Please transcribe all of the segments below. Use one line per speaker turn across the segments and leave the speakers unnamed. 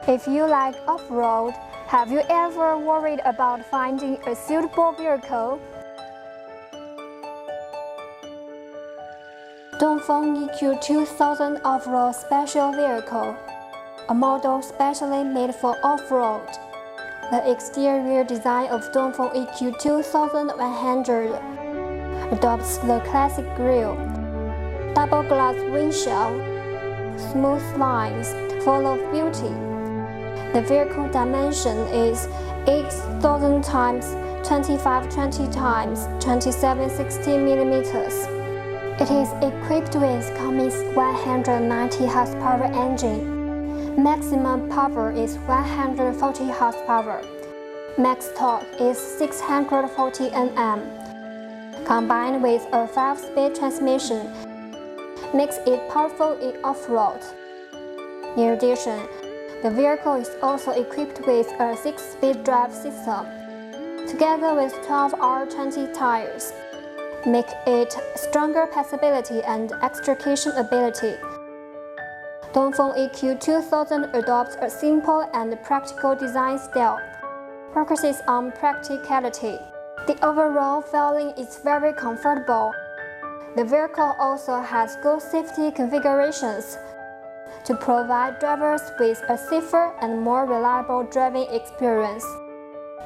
If you like off-road, have you ever worried about finding a suitable vehicle? Dongfeng EQ2000 Off-Road Special Vehicle, a model specially made for off-road. The exterior design of Dongfeng EQ2100 adopts the classic grille, double glass windshield, smooth lines, full of beauty. The vehicle dimension is 8,000 x 2520 x 2760 mm. It is equipped with Cummins 190 horsepower engine. Maximum power is 140 horsepower. Max torque is 640 Nm. Combined with a 5-speed transmission, makes it powerful in off-road. In addition, the vehicle is also equipped with a 6-speed drive system, together with 12 R20 tires, make it stronger passability and extrication ability. Dongfeng EQ2000 adopts a simple and practical design style, focuses on practicality. The overall feeling is very comfortable. The vehicle also has good safety configurations to provide drivers with a safer and more reliable driving experience.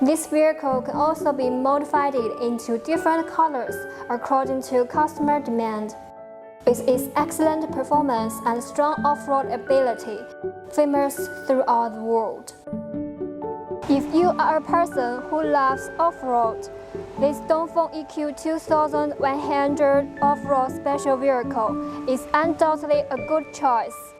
This vehicle can also be modified into different colors according to customer demand. With its excellent performance and strong off-road ability, famous throughout the world. If you are a person who loves off-road, this Dongfeng EQ2100 off-road special vehicle is undoubtedly a good choice.